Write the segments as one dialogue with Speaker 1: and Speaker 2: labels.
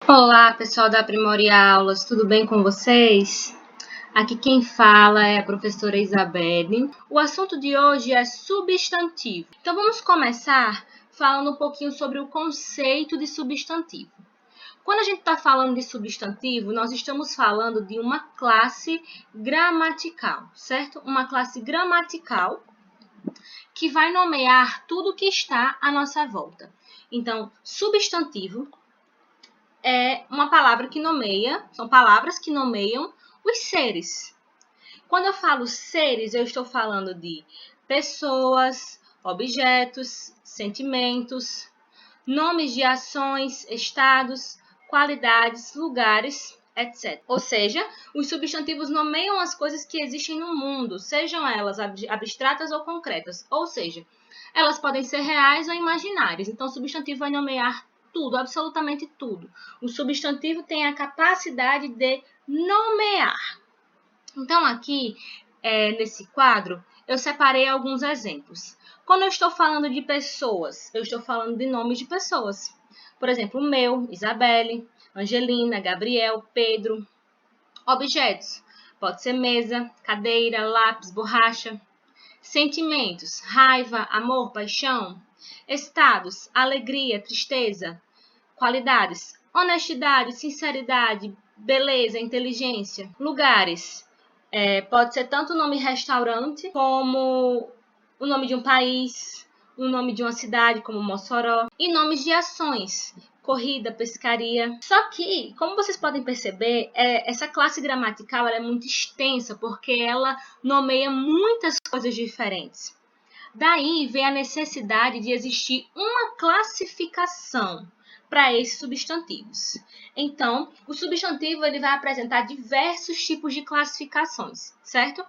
Speaker 1: Olá, pessoal da Aprimore Aulas, tudo bem com vocês? Aqui quem fala é a professora Isabelle. O assunto de hoje é substantivo. Então vamos começar falando um pouquinho sobre o conceito de substantivo. Quando a gente está falando de substantivo, nós estamos falando de uma classe gramatical, certo? Uma classe gramatical que vai nomear tudo que está à nossa volta. Então, substantivo é uma palavra que nomeia, são palavras que nomeiam os seres. Quando eu falo seres, eu estou falando de pessoas, objetos, sentimentos, nomes de ações, estados, qualidades, lugares, etc. Ou seja, os substantivos nomeiam as coisas que existem no mundo, sejam elas abstratas ou concretas. Ou seja, elas podem ser reais ou imaginárias. Então, o substantivo vai nomear tudo, absolutamente tudo. O substantivo tem a capacidade de nomear. Então, aqui, nesse quadro, eu separei alguns exemplos. Quando eu estou falando de pessoas, eu estou falando de nomes de pessoas. Por exemplo, o meu, Isabelle, Angelina, Gabriel, Pedro. Objetos, pode ser mesa, cadeira, lápis, borracha. Sentimentos, raiva, amor, paixão. Estados, alegria, tristeza. Qualidades, honestidade, sinceridade, beleza, inteligência. Lugares, pode ser tanto o nome restaurante, como o nome de um país, o nome de uma cidade, como Mossoró. E nomes de ações, corrida, pescaria. Só que, como vocês podem perceber, essa classe gramatical ela é muito extensa, porque ela nomeia muitas coisas diferentes. Daí vem a necessidade de existir uma classificação para esses substantivos. Então, o substantivo ele vai apresentar diversos tipos de classificações, certo?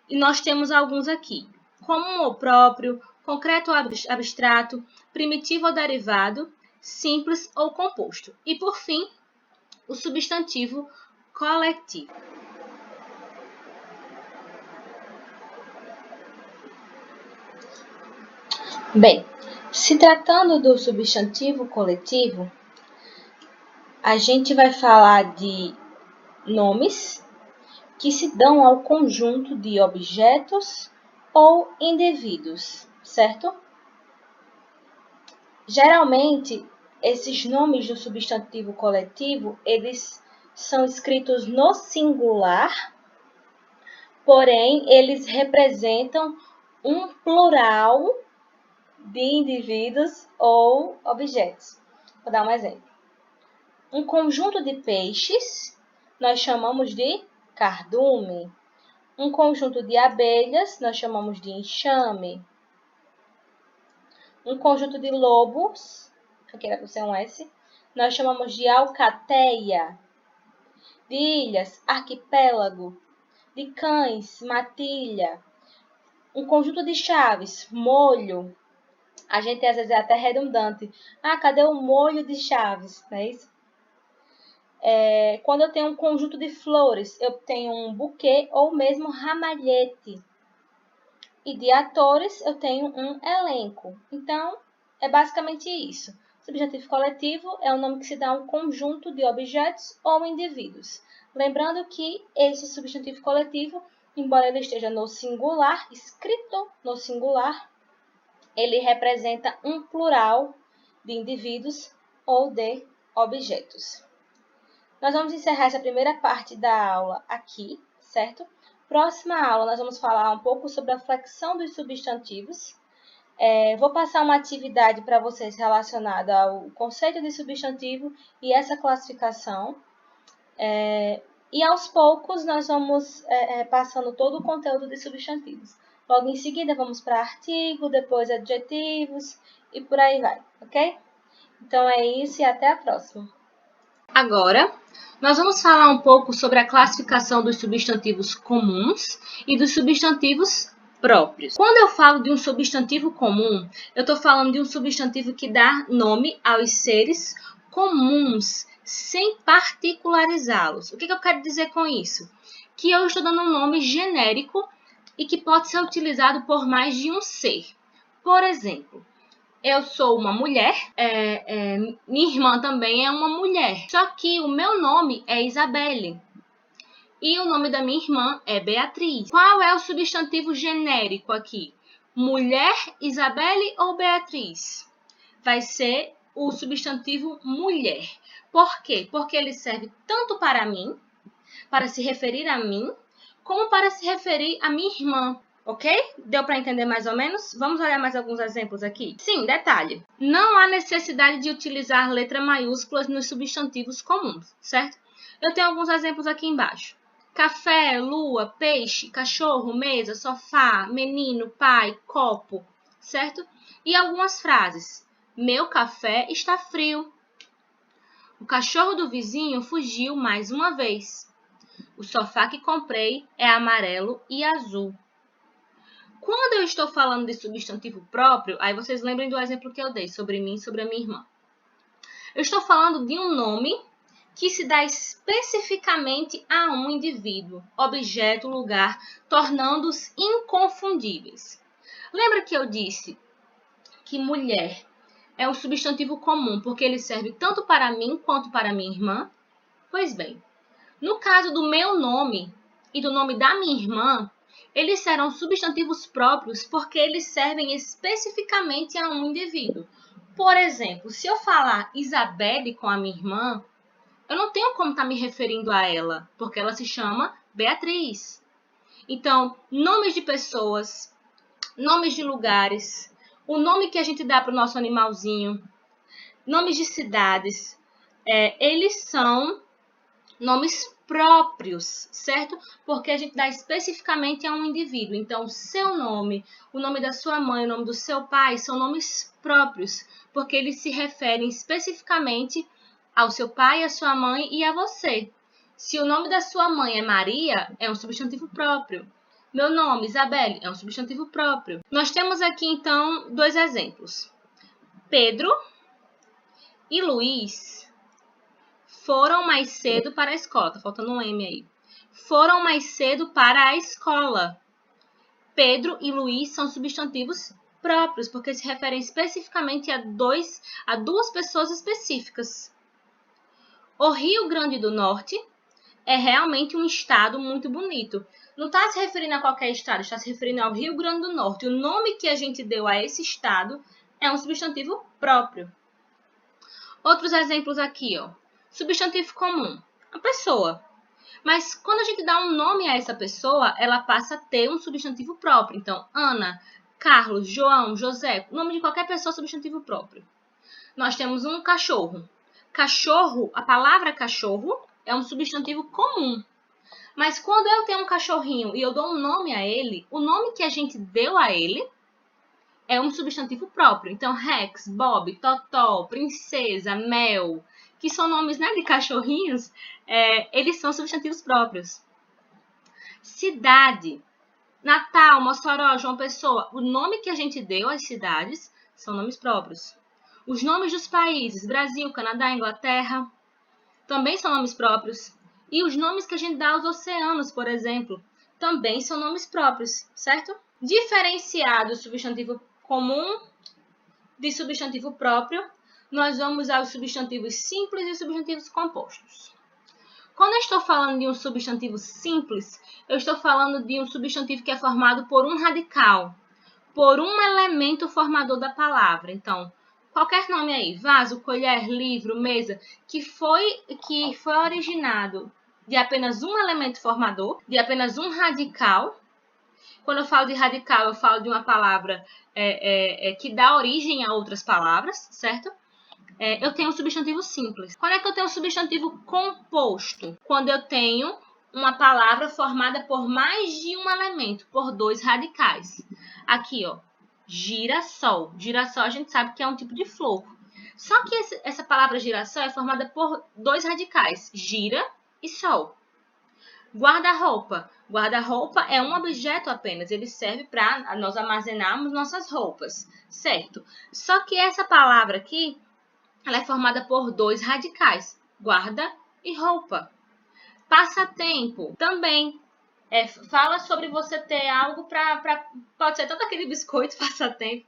Speaker 1: E nós temos alguns aqui, comum ou próprio, concreto ou abstrato, primitivo ou derivado, simples ou composto. E, por fim, o substantivo coletivo. Bem, se tratando do substantivo coletivo, a gente vai falar de nomes que se dão ao conjunto de objetos ou indivíduos, certo? Geralmente, esses nomes do substantivo coletivo, eles são escritos no singular, porém, eles representam um plural de indivíduos ou objetos. Vou dar um exemplo. Um conjunto de peixes nós chamamos de cardume. Um conjunto de abelhas nós chamamos de enxame. Um conjunto de lobos, aqui era para ser um S, nós chamamos de alcateia. De ilhas, arquipélago. De cães, matilha. Um conjunto de chaves, molho. A gente às vezes é até redundante. Ah, cadê o molho de chaves? Não é isso? Quando eu tenho um conjunto de flores, eu tenho um buquê ou mesmo ramalhete. E de atores, eu tenho um elenco. Então, é basicamente isso. Substantivo coletivo é o nome que se dá a um conjunto de objetos ou indivíduos. Lembrando que esse substantivo coletivo, embora ele esteja no singular, escrito no singular, ele representa um plural de indivíduos ou de objetos. Nós vamos encerrar essa primeira parte da aula aqui, certo? Próxima aula, nós vamos falar um pouco sobre a flexão dos substantivos. Vou passar uma atividade para vocês relacionada ao conceito de substantivo e essa classificação. E aos poucos, nós vamos passando todo o conteúdo de substantivos. Logo em seguida, vamos para artigo, depois adjetivos e por aí vai, ok? Então, é isso e até a próxima. Agora, nós vamos falar um pouco sobre a classificação dos substantivos comuns e dos substantivos próprios. Quando eu falo de um substantivo comum, eu estou falando de um substantivo que dá nome aos seres comuns, sem particularizá-los. O que eu quero dizer com isso? Que eu estou dando um nome genérico e que pode ser utilizado por mais de um ser. Por exemplo, Eu sou uma mulher, minha irmã também é uma mulher. Só que o meu nome é Isabelle. E o nome da minha irmã é Beatriz. Qual é o substantivo genérico aqui? Mulher, Isabelle ou Beatriz? Vai ser o substantivo mulher. Por quê? Porque ele serve tanto para mim, para se referir a mim, como para se referir a minha irmã. Ok? Deu para entender mais ou menos? Vamos olhar mais alguns exemplos aqui? Sim, detalhe. Não há necessidade de utilizar letras maiúsculas nos substantivos comuns, certo? Eu tenho alguns exemplos aqui embaixo. Café, lua, peixe, cachorro, mesa, sofá, menino, pai, copo, certo? E algumas frases. Meu café está frio. O cachorro do vizinho fugiu mais uma vez. O sofá que comprei é amarelo e azul. Quando eu estou falando de substantivo próprio, aí vocês lembrem do exemplo que eu dei sobre mim e sobre a minha irmã. Eu estou falando de um nome que se dá especificamente a um indivíduo, objeto, lugar, tornando-os inconfundíveis. Lembra que eu disse que mulher é um substantivo comum, porque ele serve tanto para mim quanto para minha irmã? Pois bem, no caso do meu nome e do nome da minha irmã, eles serão substantivos próprios porque eles servem especificamente a um indivíduo. Por exemplo, se eu falar Isabelle com a minha irmã, eu não tenho como estar me referindo a ela, porque ela se chama Beatriz. Então, nomes de pessoas, nomes de lugares, o nome que a gente dá para o nosso animalzinho, nomes de cidades, eles são nomes próprios, certo? Porque a gente dá especificamente a um indivíduo. Então, o seu nome, o nome da sua mãe, o nome do seu pai são nomes próprios, porque eles se referem especificamente ao seu pai, à sua mãe e a você. Se o nome da sua mãe é Maria, é um substantivo próprio. Meu nome, Isabelle, é um substantivo próprio. Nós temos aqui, então, dois exemplos. Pedro e Luiz foram mais cedo para a escola. Tá faltando um M aí. Foram mais cedo para a escola. Pedro e Luiz são substantivos próprios, porque se referem especificamente a duas pessoas específicas. O Rio Grande do Norte é realmente um estado muito bonito. Não está se referindo a qualquer estado, está se referindo ao Rio Grande do Norte. O nome que a gente deu a esse estado é um substantivo próprio. Outros exemplos aqui, ó. Substantivo comum, a pessoa. Mas quando a gente dá um nome a essa pessoa, ela passa a ter um substantivo próprio. Então, Ana, Carlos, João, José, o nome de qualquer pessoa é substantivo próprio. Nós temos um cachorro. Cachorro, a palavra cachorro é um substantivo comum. Mas quando eu tenho um cachorrinho e eu dou um nome a ele, o nome que a gente deu a ele é um substantivo próprio. Então, Rex, Bob, Totó, Princesa, Mel, que são nomes, né, de cachorrinhos, eles são substantivos próprios. Cidade, Natal, Mossoró, João Pessoa, o nome que a gente deu às cidades são nomes próprios. Os nomes dos países, Brasil, Canadá, Inglaterra, também são nomes próprios. E os nomes que a gente dá aos oceanos, por exemplo, também são nomes próprios, certo? Diferenciado o substantivo comum de substantivo próprio, nós vamos aos substantivos simples e substantivos compostos. Quando eu estou falando de um substantivo simples, eu estou falando de um substantivo que é formado por um radical, por um elemento formador da palavra. Então, qualquer nome aí, vaso, colher, livro, mesa, que foi originado de apenas um elemento formador, de apenas um radical. Quando eu falo de radical, eu falo de uma palavra que dá origem a outras palavras, certo? Eu tenho um substantivo simples. Quando é que eu tenho um substantivo composto? Quando eu tenho uma palavra formada por mais de um elemento, por dois radicais. Aqui, ó, girassol. Girassol a gente sabe que é um tipo de flor. Só que essa palavra girassol é formada por dois radicais, gira e sol. Guarda-roupa. Guarda-roupa é um objeto apenas, ele serve para nós armazenarmos nossas roupas, certo? Só que essa palavra aqui, ela é formada por dois radicais, guarda e roupa. Passatempo também fala sobre você ter algo para... Pode ser tanto aquele biscoito passatempo,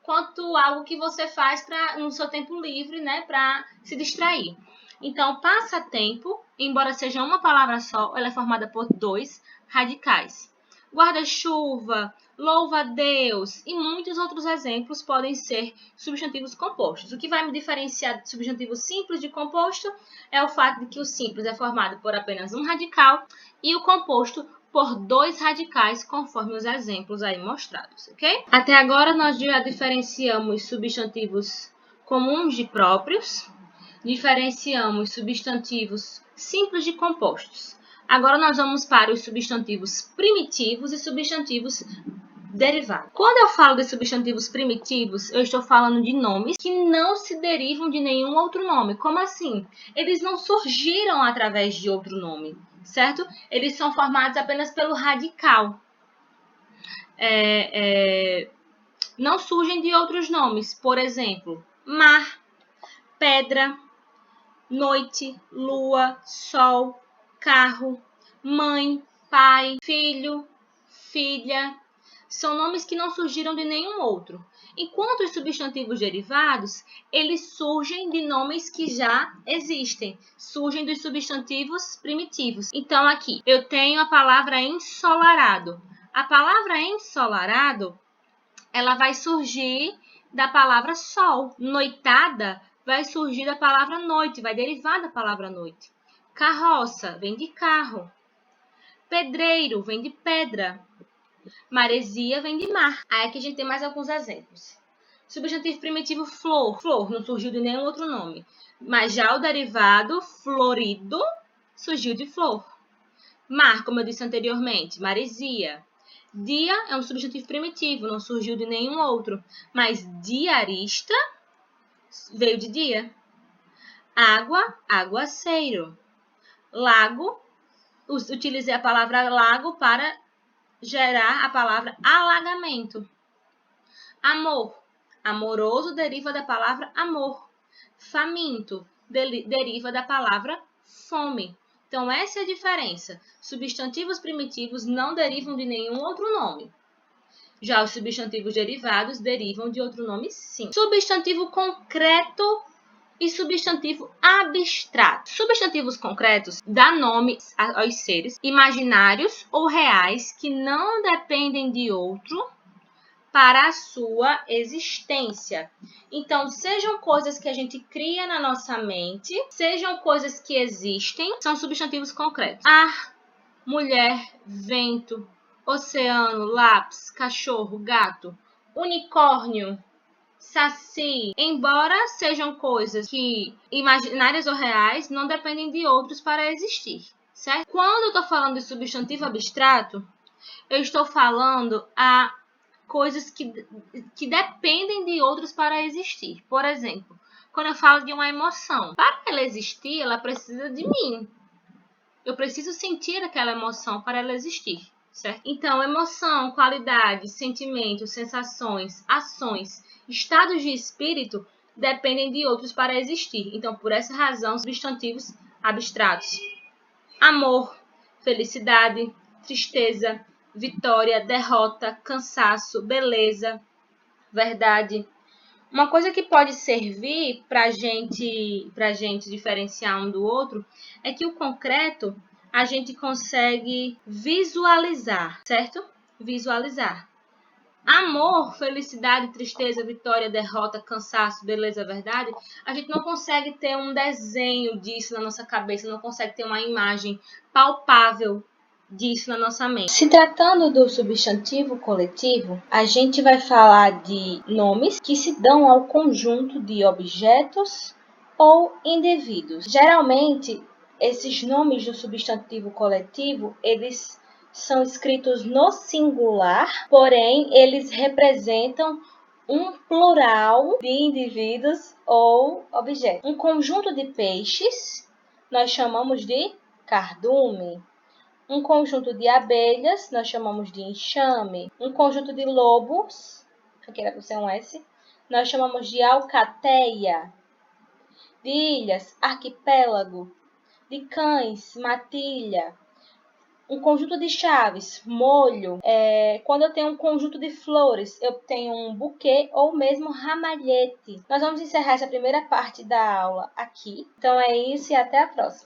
Speaker 1: quanto algo que você faz no seu tempo livre, né, para se distrair. Então, passatempo, embora seja uma palavra só, ela é formada por dois radicais. Guarda-chuva, louva-a-Deus e muitos outros exemplos podem ser substantivos compostos. O que vai me diferenciar de substantivo simples de composto é o fato de que o simples é formado por apenas um radical e o composto por dois radicais, conforme os exemplos aí mostrados, ok? Até agora nós já diferenciamos substantivos comuns de próprios, diferenciamos substantivos simples de compostos. Agora nós vamos para os substantivos primitivos e substantivos derivados. Quando eu falo de substantivos primitivos, eu estou falando de nomes que não se derivam de nenhum outro nome. Como assim? Eles não surgiram através de outro nome, certo? Eles são formados apenas pelo radical. Não surgem de outros nomes. Por exemplo, mar, pedra, noite, lua, sol, carro, mãe, pai, filho, filha. São nomes que não surgiram de nenhum outro. Enquanto os substantivos derivados, eles surgem de nomes que já existem. Surgem dos substantivos primitivos. Então, aqui, eu tenho a palavra ensolarado. A palavra ensolarado, ela vai surgir da palavra sol. Noitada vai surgir da palavra noite, vai derivar da palavra noite. Carroça vem de carro. Pedreiro vem de pedra. Maresia vem de mar. Aí aqui a gente tem mais alguns exemplos. Substantivo primitivo flor. Flor não surgiu de nenhum outro nome. Mas já o derivado florido surgiu de flor. Mar, como eu disse anteriormente, maresia. Dia é um substantivo primitivo, não surgiu de nenhum outro. Mas diarista veio de dia. Água, aguaceiro. Lago, utilizei a palavra lago para gerar a palavra alagamento. Amor, amoroso deriva da palavra amor. Faminto deriva da palavra fome. Então, essa é a diferença. Substantivos primitivos não derivam de nenhum outro nome. Já os substantivos derivados derivam de outro nome, sim. Substantivo concreto e substantivo abstrato. Substantivos concretos dão nome aos seres imaginários ou reais que não dependem de outro para a sua existência. Então, sejam coisas que a gente cria na nossa mente, sejam coisas que existem, são substantivos concretos. Ar, mulher, vento, oceano, lápis, cachorro, gato, unicórnio, saci. Embora sejam coisas que imaginárias ou reais, não dependem de outros para existir, certo? Quando eu estou falando de substantivo abstrato, eu estou falando a coisas que dependem de outros para existir. Por exemplo, quando eu falo de uma emoção, para ela existir, ela precisa de mim. Eu preciso sentir aquela emoção para ela existir, certo? Então, emoção, qualidade, sentimentos, sensações, ações, estados de espírito dependem de outros para existir. Então, por essa razão, substantivos abstratos. Amor, felicidade, tristeza, vitória, derrota, cansaço, beleza, verdade. Uma coisa que pode servir para a gente diferenciar um do outro é que o concreto a gente consegue visualizar, certo? Visualizar. Amor, felicidade, tristeza, vitória, derrota, cansaço, beleza, verdade. A gente não consegue ter um desenho disso na nossa cabeça, não consegue ter uma imagem palpável disso na nossa mente. Se tratando do substantivo coletivo, a gente vai falar de nomes que se dão ao conjunto de objetos ou indivíduos. Geralmente, esses nomes do substantivo coletivo, eles são escritos no singular, porém, eles representam um plural de indivíduos ou objetos. Um conjunto de peixes, nós chamamos de cardume. Um conjunto de abelhas, nós chamamos de enxame. Um conjunto de lobos, aqui era para ser um S, nós chamamos de alcateia. De ilhas, arquipélago. De cães, matilha. um conjunto de chaves, molho. Quando eu tenho um conjunto de flores, eu tenho um buquê ou mesmo ramalhete. Nós vamos encerrar essa primeira parte da aula aqui. Então é isso e até a próxima.